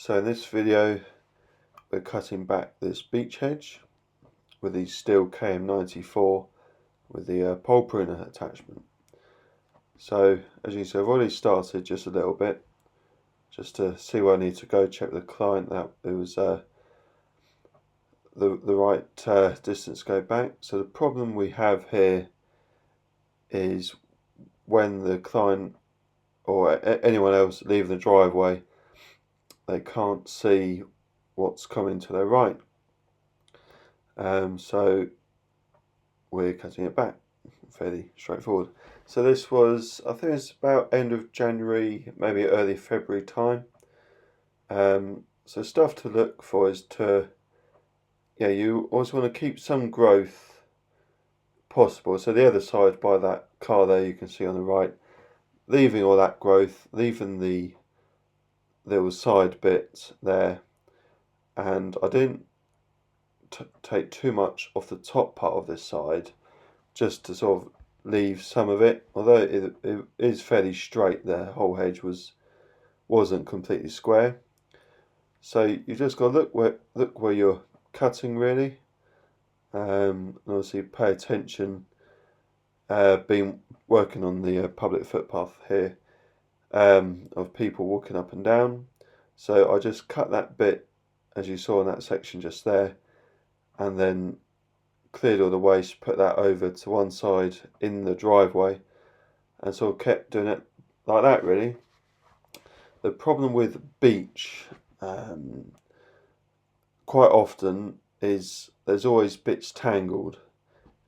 So in this video we're cutting back this beech hedge with the steel KM94 with the pole pruner attachment. So as you can see, I've already started just a little bit just to see where I need to go, check with the client that it was the right distance to go back. So the problem we have here is when the client or anyone else leave the driveway, they can't see what's coming to their right. So we're cutting it back, fairly straightforward. So this was, I think it's about end of January, maybe early February time. So stuff to look for is you always want to keep some growth possible. So the other side by that car there, you can see on the right, leaving all that growth, leaving the little side bits there, and I didn't take too much off the top part of this side, just to sort of leave some of it, although it is fairly straight. The whole hedge wasn't completely square, so you just got to look where you're cutting really, and obviously pay attention. Been working on the public footpath here, of people walking up and down, so I just cut that bit as you saw in that section just there, and then cleared all the waste, put that over to one side in the driveway, and sort of kept doing it like that really. The problem with beech quite often is there's always bits tangled.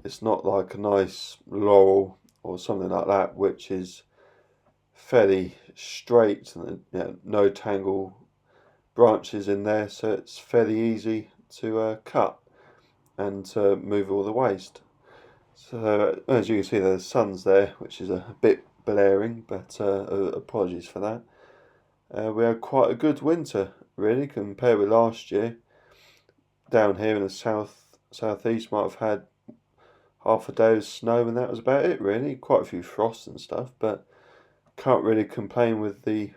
It's not like a nice laurel or something like that, which is fairly straight and no tangle branches in there, so it's fairly easy to cut and to move all the waste. So as you can see, the sun's there, which is a bit blaring, but apologies for that. We had quite a good winter really compared with last year. Down here in the southeast might have had half a day of snow, and that was about it really. Quite a few frosts and stuff, but can't really complain with the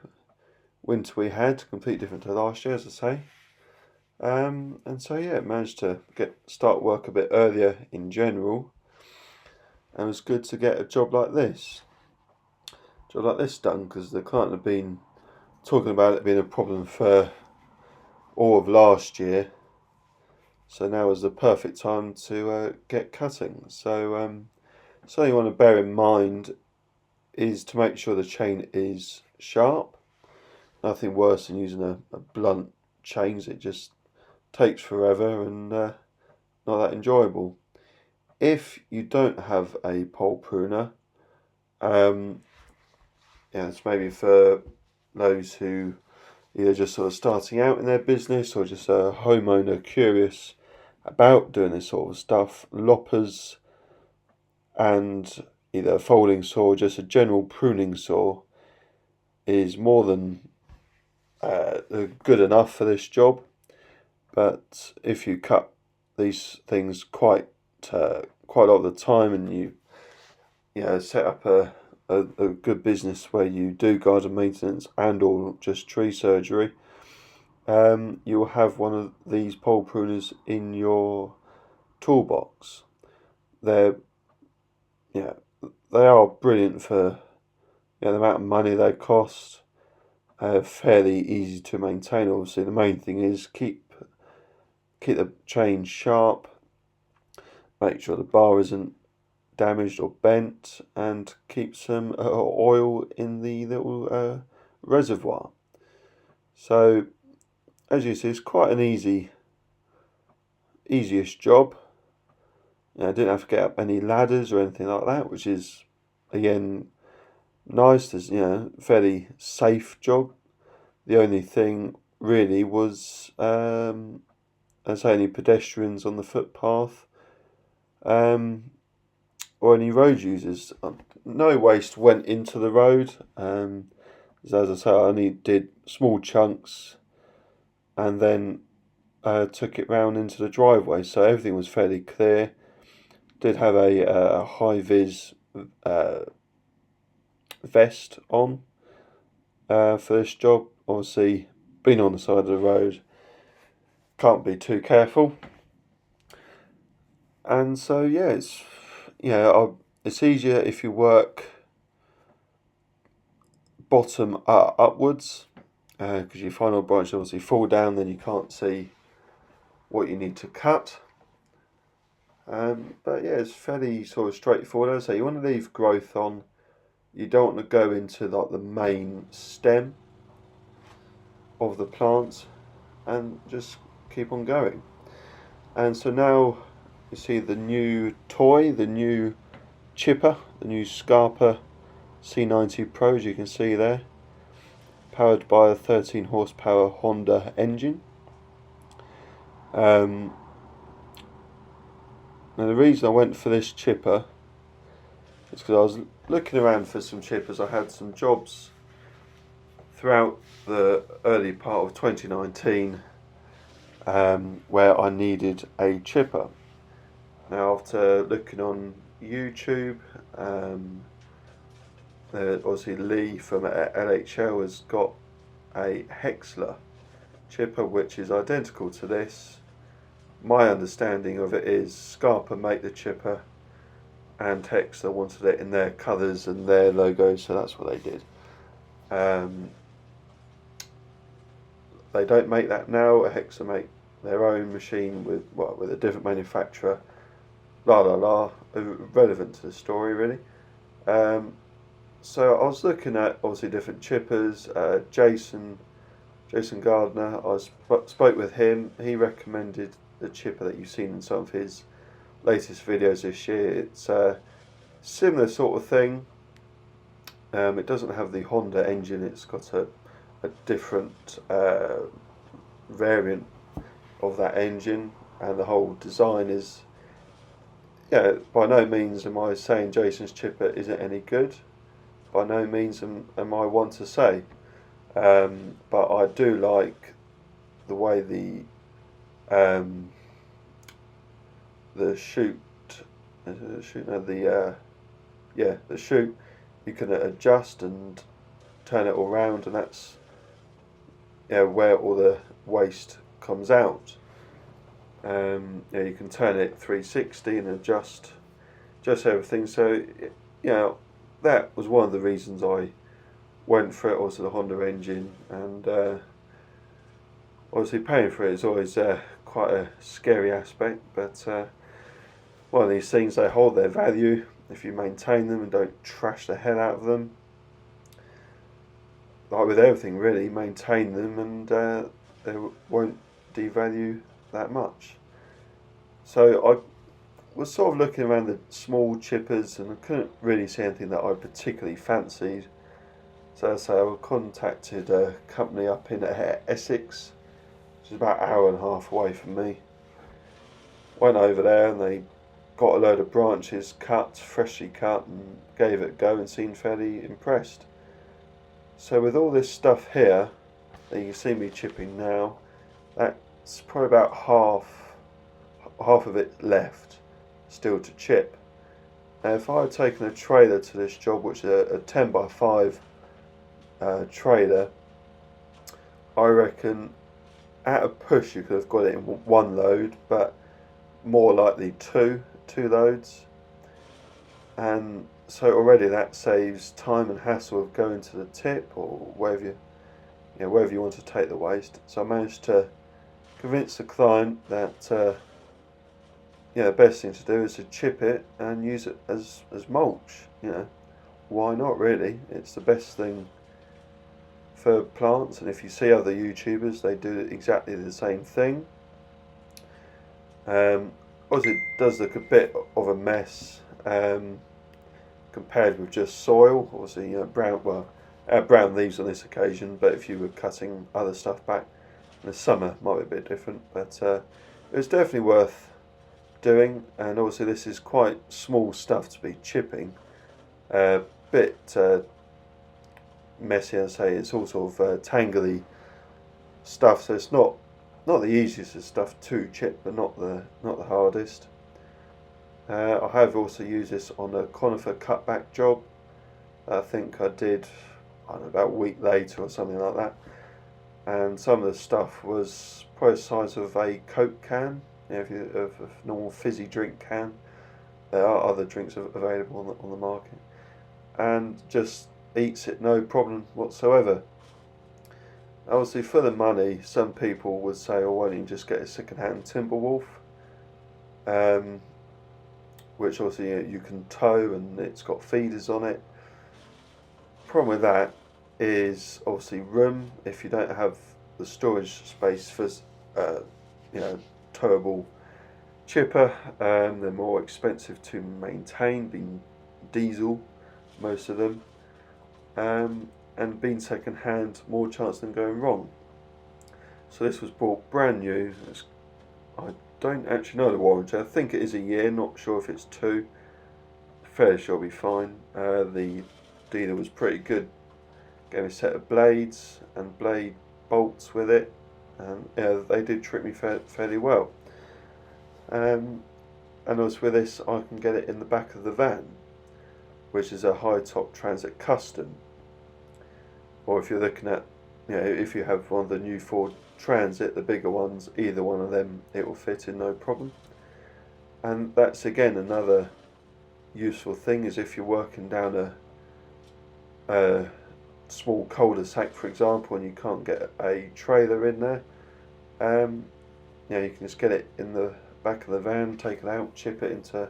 winter we had. Completely different to last year, as I say. And so managed to start work a bit earlier in general, and it was good to get a job like this done, because the client had been talking about it being a problem for all of last year. So now was the perfect time to get cutting. So something you want to bear in mind is to make sure the chain is sharp. Nothing worse than using a blunt chain. It just takes forever and not that enjoyable. If you don't have a pole pruner, it's maybe for those who either just sort of starting out in their business or just a homeowner curious about doing this sort of stuff. Loppers and either a folding saw or just a general pruning saw is more than good enough for this job. But if you cut these things quite a lot of the time, and you set up a good business where you do garden maintenance and or just tree surgery, you'll have one of these pole pruners in your toolbox. They are brilliant for the amount of money they cost. Fairly easy to maintain. Obviously, the main thing is keep the chain sharp, make sure the bar isn't damaged or bent, and keep some oil in the little reservoir. So as you see, it's quite an easyish job. I didn't have to get up any ladders or anything like that, which is again nice. There's fairly safe job. The only thing really was any pedestrians on the footpath, or any road users. No waste went into the road. As I say, I only did small chunks and then took it round into the driveway, so everything was fairly clear. Did have a high-vis vest on for this job. Obviously been on the side of the road, can't be too careful. And so yeah, it's easier if you work bottom upwards, because your final branch obviously fall down, then you can't see what you need to cut. But yeah, it's fairly sort of straightforward. So you want to leave growth on. You don't want to go into like the main stem of the plant, and just keep on going. And so now you see the new toy, the new chipper, the new Skarper C90 Pro, as you can see there, powered by a 13 horsepower Honda engine. Now the reason I went for this chipper is because I was looking around for some chippers. I had some jobs throughout the early part of 2019 where I needed a chipper. Now after looking on YouTube, obviously Lee from LHL has got a Hexler chipper which is identical to this. My understanding of it is Skarper make the chipper and Hexler wanted it in their colours and their logos, so that's what they did. They don't make that now. Hexler make their own machine with a different manufacturer. Irrelevant to the story really. So I was looking at obviously different chippers. Jason Gardner, I spoke with him. He recommended the chipper that you've seen in some of his latest videos this year. It's a similar sort of thing. It doesn't have the Honda engine. It's got a different variant of that engine, and the whole design is, by no means am I saying Jason's chipper isn't any good. By no means am I one to say, but I do like the way the chute, the chute, you can adjust and turn it all around, and that's where all the waste comes out. You can turn it 360 and adjust everything. So that was one of the reasons I went for it. Also the Honda engine, and obviously paying for it is always quite a scary aspect, but one of these things, they hold their value if you maintain them and don't trash the hell out of them. Like with everything really, maintain them and they won't devalue that much. So I was sort of looking around the small chippers and I couldn't really see anything that I particularly fancied. So I contacted a company up in Essex, which is about an hour and a half away from me. Went over there and they got a load of branches freshly cut, and gave it a go and seemed fairly impressed. So with all this stuff here that you can see me chipping now, that's probably about half of it left still to chip. Now if I had taken a trailer to this job, which is a 10x5 trailer, I reckon at a push you could have got it in one load, but more likely two loads. And so already that saves time and hassle of going to the tip or wherever you want to take the waste. So I managed to convince the client that the best thing to do is to chip it and use it as mulch. Why not really? It's the best thing for plants, and if you see other YouTubers, they do exactly the same thing. Obviously it does look a bit of a mess compared with just soil. Obviously brown leaves on this occasion, but if you were cutting other stuff back in the summer it might be a bit different. But it's definitely worth doing, and obviously this is quite small stuff to be chipping. Bit messy, I say. It's all sort of tangly stuff, so it's not the easiest of stuff to chip, but not the hardest. I have also used this on a conifer cutback job. I think I did, about a week later or something like that. and some of the stuff was probably the size of a Coke can, of a normal fizzy drink can. There are other drinks available on the market, and just eats it no problem whatsoever. Obviously, for the money, some people would say, "Oh, why don't you just get a second-hand Timberwolf?" Which obviously you can tow, and it's got feeders on it. Problem with that is obviously room. If you don't have the storage space for towable chipper, they're more expensive to maintain, being diesel, most of them, and being second hand, more chance of them going wrong. So this was bought brand new. I don't actually know the warranty. I think it is a year, not sure if it's 2. Fairly sure it'll be fine. The dealer was pretty good. Gave me a set of blades and blade bolts with it, and they did trick me fairly well. And also with this, I can get it in the back of the van, which is a high top Transit Custom. Or if you're looking at, if you have one of the new Ford Transit, the bigger ones, either one of them, it will fit in no problem. And that's again another useful thing, is if you're working down a small cul-de-sac, for example, and you can't get a trailer in there, you can just get it in the back of the van, take it out, chip it into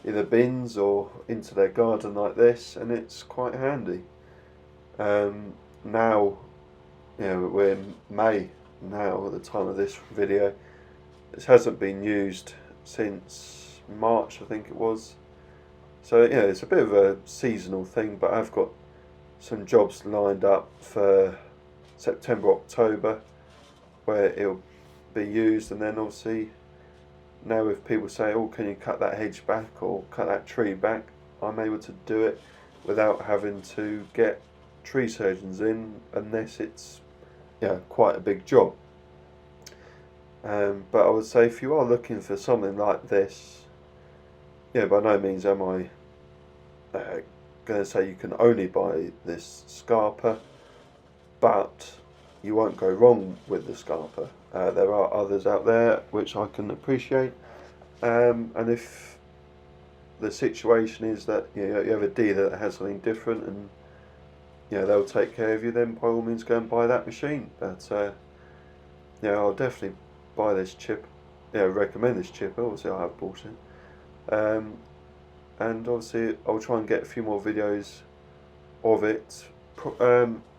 either bins or into their garden like this, and it's quite handy. Now, we're in May now at the time of this video. This hasn't been used since March, I think it was. So it's a bit of a seasonal thing, but I've got some jobs lined up for September, October, where it'll be used. And then obviously now if people say, "Oh, can you cut that hedge back or cut that tree back?" I'm able to do it without having to get tree surgeons in, unless it's quite a big job. But I would say if you are looking for something like this, by no means am I going to say you can only buy this Skarper, but you won't go wrong with the Skarper. There are others out there which I can appreciate, and if the situation is that you have a dealer that has something different and they'll take care of you, then by all means go and buy that machine. But I'll definitely buy this chip. Recommend this chipper. Obviously I have bought it, and obviously I'll try and get a few more videos of it,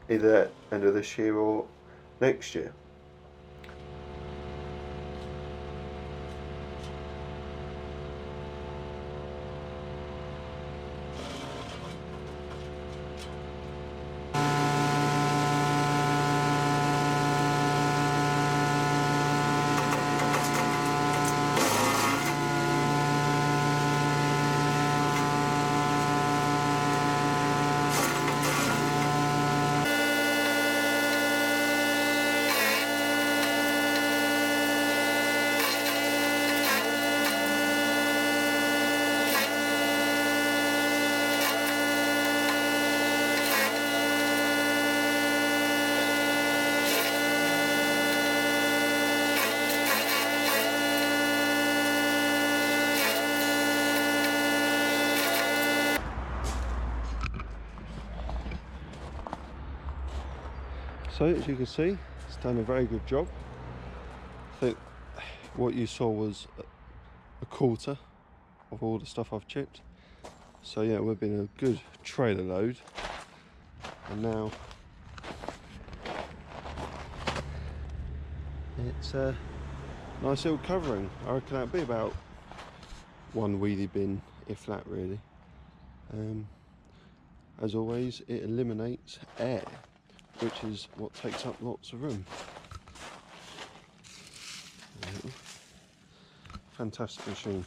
either end of this year or next year. So as you can see, it's done a very good job. I think what you saw was a quarter of all the stuff I've chipped. So we've been a good trailer load, and now it's a nice little covering. I reckon that'd be about one wheelie bin, if that really. As always, it eliminates air, which is what takes up lots of room. Fantastic machine.